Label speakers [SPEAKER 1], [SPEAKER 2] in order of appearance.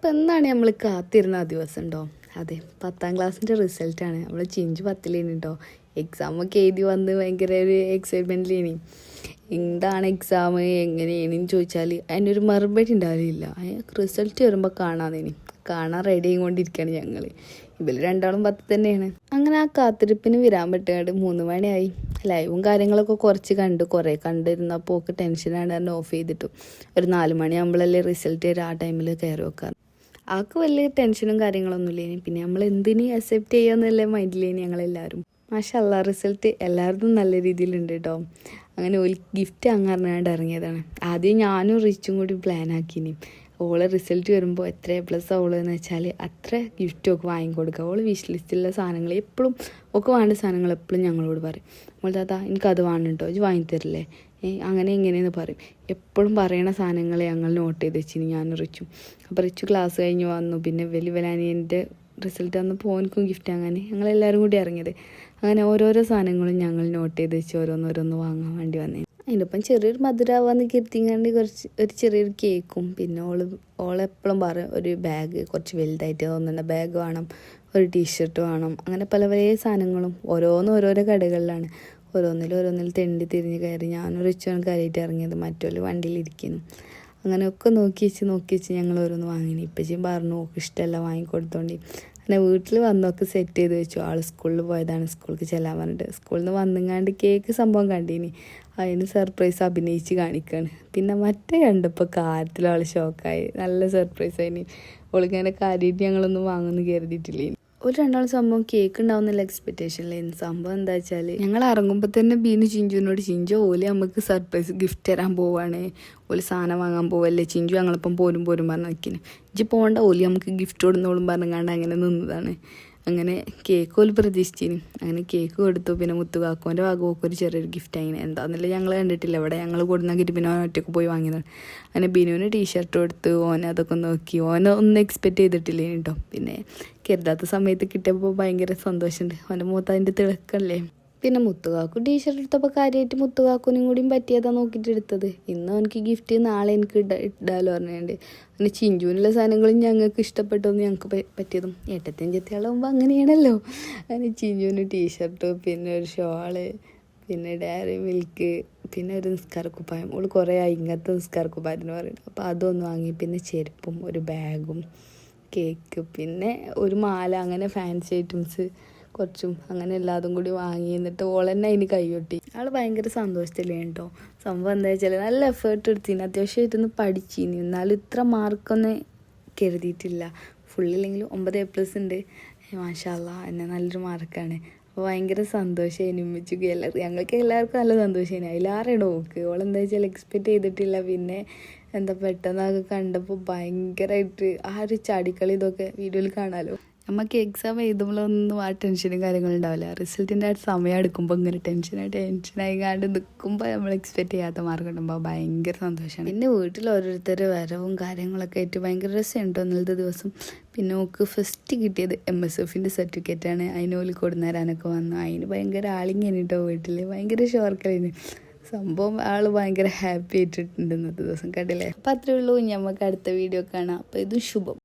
[SPEAKER 1] ഇപ്പം എന്നാണ് നമ്മൾ കാത്തിരുന്ന ആ ദിവസം ഉണ്ടോ? അതെ, 10ാം ക്ലാസ്സിൻ്റെ റിസൾട്ടാണ്. നമ്മൾ ചിഞ്ചു 10ലേനി കേട്ടോ. എക്സാമൊക്കെ എഴുതി വന്ന് ഭയങ്കര ഒരു എക്സൈറ്റ്മെൻറ്റിലേനി. എന്താണ് എക്സാം എങ്ങനെയാണെന്ന് ചോദിച്ചാൽ അതിനൊരു മറുപടി ഉണ്ടാവില്ല. റിസൾട്ട് വരുമ്പോൾ കാണാൻ റെഡി ആയിക്കൊണ്ടിരിക്കുകയാണ് ഞങ്ങൾ. ഇവർ രണ്ടാളും 10 തന്നെയാണ്. അങ്ങനെ ആ കാത്തിരിപ്പിന് വിരാൻ പറ്റുകയായിട്ട് 3 മണിയായി. ലൈവും കാര്യങ്ങളൊക്കെ കുറച്ച് കുറേ കണ്ടിരുന്നപ്പോൾ ഒക്കെ ടെൻഷനാണ് കാരണം ഓഫ് ചെയ്തിട്ടു. ഒരു 4 മണിയാകുമ്പോഴല്ലേ റിസൾട്ട് വരും. ആ ടൈമിൽ കയറി വെക്കാറ്. ആൾക്ക് വലിയ ടെൻഷനും കാര്യങ്ങളൊന്നും ഇല്ലേനി. പിന്നെ നമ്മൾ എന്തിന് അക്സെപ്റ്റ് ചെയ്യാമെന്നല്ലേ മൈൻഡിലേനി ഞങ്ങളെല്ലാവരും. മാഷല്ലാ റിസൾട്ട് എല്ലാവർക്കും നല്ല രീതിയിലുണ്ട് കേട്ടോ. അങ്ങനെ ഒരു ഗിഫ്റ്റ് അങ്ങറിനാണ്ട് ഇറങ്ങിയതാണ്. ആദ്യം ഞാനും റിച്ചും കൂടി പ്ലാൻ ആക്കിനി. ഓളെ റിസൾട്ട് വരുമ്പോൾ എത്ര A+ ആവുള്ളതെന്ന് വെച്ചാൽ അത്ര ഗിഫ്റ്റൊക്കെ വാങ്ങിക്കൊടുക്കുക. ഓൾ വിഷ് ലിസ്റ്റിലുള്ള സാധനങ്ങൾ എപ്പോഴും ഒക്കെ വേണ്ട സാധനങ്ങൾ എപ്പോഴും ഞങ്ങളോട് പറയും. മോൾ താത്ത എനിക്കത് വേണം കേട്ടോ, ഇത് വാങ്ങിത്തരില്ലേ, അങ്ങനെ ഇങ്ങനെയെന്ന് പറയും. എപ്പോഴും പറയണ സാധനങ്ങൾ ഞങ്ങൾ നോട്ട് ചെയ്ത് വെച്ചിന് ഞാനും റിച്ചും. അപ്പോൾ റിച്ചു ക്ലാസ് കഴിഞ്ഞ് വന്നു. പിന്നെ വലിയവലാനിയൻ്റെ റിസൾട്ട് വന്നപ്പോൾ ഓനക്കും ഗിഫ്റ്റ് അങ്ങനെ ഞങ്ങളെല്ലാവരും കൂടി ഇറങ്ങിയത്. അങ്ങനെ ഓരോരോ സാധനങ്ങളും ഞങ്ങൾ നോട്ട് ചെയ്ത് വെച്ച് ഓരോന്നോരോന്ന് വാങ്ങാൻ വേണ്ടി വന്നേ. അതിൻ്റെ ചെറിയൊരു മധുരമാവാന്ന് കരുതിങ്ങാണ്ട് ഒരു ചെറിയൊരു കേക്കും. പിന്നെ ഓളെപ്പോഴും പറയും ഒരു ബാഗ് കുറച്ച് വലുതായിട്ട് തോന്നുന്ന ബാഗ് വേണം, ഒരു ടീഷർട്ട് വേണം. അങ്ങനെ പല പല സാധനങ്ങളും ഓരോരോ കടകളിലാണ്. ഓരോന്നിൽ തെണ്ടി തിരിഞ്ഞ് കയറി. ഞാനൊരു റിച്ചാണ് കയറിയിട്ട് ഇറങ്ങിയത്. മറ്റൊരു വണ്ടിയിലിരിക്കുന്നു. അങ്ങനെയൊക്കെ നോക്കി വെച്ച് ഞങ്ങൾ ഓരോന്ന് വാങ്ങിനി. ഇപ്പച്ചും പറഞ്ഞു ഓക്ക് ഇഷ്ടമല്ല വാങ്ങിക്കൊടുത്തോണ്ടി. അങ്ങനെ വീട്ടിൽ വന്നൊക്കെ സെറ്റ് ചെയ്ത് വെച്ചു. ആൾ സ്കൂളിൽ പോയതാണ്, സ്കൂളിലേക്ക് ചെല്ലാൻ പറഞ്ഞിട്ട്. സ്കൂളിൽ നിന്ന് വന്നുങ്ങാണ്ട് കേക്ക് സംഭവം കണ്ടീനി. അതിന് സർപ്രൈസ് അഭിനയിച്ച് കാണിക്കുകയാണ്. പിന്നെ മറ്റേ കണ്ടപ്പോൾ കാര്യത്തിൽ ആൾ ഷോക്കായി. നല്ല സർപ്രൈസ് ആയിന്. ഓളിങ്ങനെ കാര്യമായിട്ട് ഞങ്ങളൊന്നും വാങ്ങുമെന്ന് കരുതിയിട്ടില്ലേനി. ഒരു രണ്ടാൾ സംഭവം കേക്ക് ഉണ്ടാവുന്നുള്ള എക്സ്പെക്റ്റേഷനിലായിരുന്നു. സംഭവം എന്താ വെച്ചാൽ ഞങ്ങൾ ഇറങ്ങുമ്പോൾ തന്നെ ബീന് ചിഞ്ചുവിനോട് ചിഞ്ചു ഓല് നമുക്ക് സർപ്രൈസ് ഗിഫ്റ്റ് തരാൻ പോവാണ്, ഓല് സാധനം വാങ്ങാൻ പോവല്ലേ ചിഞ്ചു ഞങ്ങളിപ്പം പോരും പറഞ്ഞ് നിൽക്കുന്നു. ഇജ്ജ് പോകണ്ട, ഓല് നമുക്ക് ഗിഫ്റ്റ് കൊടുന്നോളും പറഞ്ഞാണ്ട് അങ്ങനെ നിന്നതാണ്. അങ്ങനെ കേക്ക് ഓല് പ്രതീക്ഷിച്ചിന്. അങ്ങനെ കേക്ക് കൊടുത്തു. പിന്നെ മുത്തുകാക്കോൻ്റെ ഭാഗമൊക്കെ ഒരു ചെറിയൊരു ഗിഫ്റ്റ് ആയിന്. എന്താണെന്നല്ലേ ഞങ്ങൾ കണ്ടിട്ടില്ല. ഇവിടെ ഞങ്ങൾ കൊടുന്നാക്കിയിട്ട് പിന്നെ ഓൻ ഒറ്റയ്ക്ക് പോയി വാങ്ങിയതാണ്. അങ്ങനെ ബിനുവിന് ടീഷർട്ട് കൊടുത്ത് ഓൻ അതൊക്കെ നോക്കി. ഒന്നും എക്സ്പെക്റ്റ് ചെയ്തിട്ടില്ലേ കേട്ടോ. പിന്നെ കരുതാത്ത സമയത്ത് കിട്ടിയപ്പോൾ ഭയങ്കര സന്തോഷമുണ്ട്. അവൻ്റെ മുഖത്ത് അതിൻ്റെ തിളക്കല്ലേ. പിന്നെ മുത്തുകാക്കു ടീഷർട്ട് എടുത്തപ്പോൾ കാര്യമായിട്ട് മുത്തുകാക്കുനും കൂടിയും പറ്റിയതാ നോക്കിയിട്ട് എടുത്തത്. ഇന്ന് എനിക്ക് ഗിഫ്റ്റ്, നാളെ എനിക്ക് ഇടാലോ പറഞ്ഞുകൊണ്ട്. അങ്ങനെ ചിഞ്ചുവിനുള്ള സാധനങ്ങളും ഞങ്ങൾക്ക് ഇഷ്ടപ്പെട്ടൊന്നും ഞങ്ങൾക്ക് പറ്റിയതും. ഏട്ടത്തെയും ചെത്തിയാളാകുമ്പോൾ അങ്ങനെയാണല്ലോ. അങ്ങനെ ചിഞ്ചുവിന് ടീഷർട്ട്, പിന്നെ ഒരു ഷോള്, പിന്നെ ഡയറി മിൽക്ക്, പിന്നെ ഒരു നിസ്കാരക്കുപ്പായം. ഓൾ കുറേ ഇങ്ങനത്തെ നിസ്കാരക്കുപ്പായത്തിന് പറയുന്നത്. അപ്പോൾ അതൊന്ന് വാങ്ങി. പിന്നെ ചെരുപ്പും ഒരു ബാഗും കേക്ക്, പിന്നെ ഒരു മാല, അങ്ങനെ ഫാൻസി ഐറ്റംസ് കുറച്ചും അങ്ങനെ എല്ലാതും കൂടി വാങ്ങി. എന്നിട്ട് ഓളെന്നെ അതിന് കൈകൊട്ടി. ആൾ ഭയങ്കര സന്തോഷത്തിലേ കേട്ടോ. സംഭവം എന്താ വെച്ചാൽ നല്ല എഫേർട്ട് എടുത്തിന്. അത്യാവശ്യമായിട്ടൊന്ന് പഠിച്ചിനി. എന്നാലും ഇത്ര മാർക്കൊന്നും കരുതിയിട്ടില്ല. ഫുള്ളില്ലെങ്കിലും 9 A+ ഉണ്ട്. മാഷാല്ലാ എന്നെ നല്ലൊരു മാർക്കാണ്. അപ്പോൾ ഭയങ്കര സന്തോഷമായിന്. ഉമ്മച്ചിക്ക് ഞങ്ങൾക്ക് എല്ലാവർക്കും നല്ല സന്തോഷമായിന്. അതിലാരെയാണ് നോക്ക്. ഓളെന്താ വെച്ചാൽ എക്സ്പെക്റ്റ് ചെയ്തിട്ടില്ല. പിന്നെ പെട്ടെന്നൊക്കെ കണ്ടപ്പോൾ ഭയങ്കരമായിട്ട് ആ ഒരു ചാടിക്കളി ഇതൊക്കെ വീഡിയോയിൽ കാണാമല്ലോ. നമുക്ക് എക്സാം എഴുതുമ്പോഴൊന്നും ആ ടെൻഷനും കാര്യങ്ങളും ഉണ്ടാവില്ല. റിസൾട്ടിൻ്റെ ആ സമയം എടുക്കുമ്പോൾ ഇങ്ങനെ ടെൻഷനായിക്കാണ്ട് നിൽക്കുമ്പോൾ നമ്മൾ എക്സ്പെക്റ്റ് ചെയ്യാത്ത മാർക്ക് കിട്ടുമ്പോൾ ഭയങ്കര സന്തോഷമാണ്. പിന്നെ വീട്ടിൽ ഓരോരുത്തർ വരവും കാര്യങ്ങളൊക്കെ ആയിട്ട് ഭയങ്കര രസമുണ്ട് ഇന്നലത്തെ ദിവസം. പിന്നെ ഓക്ക് ഫസ്റ്റ് കിട്ടിയത് MSFൻ്റെ സർട്ടിഫിക്കറ്റാണ്. അതിന് ഓല് കൊടുന്നേരാനൊക്കെ വന്നു. അതിന് ഭയങ്കര ആളിങ്ങനെ കേട്ടോ. വീട്ടിൽ ഭയങ്കര ഷോർക്കലിന് സംഭവം. ആൾ ഭയങ്കര ഹാപ്പി ആയിട്ടിട്ടുണ്ട് ഇന്നത്തെ ദിവസം. കണ്ടില്ലേ? അപ്പോൾ അത്രയേ ഉള്ളൂ. നമുക്ക് അടുത്ത വീഡിയോ കാണാം. അപ്പോൾ ഇത് ശുഭം.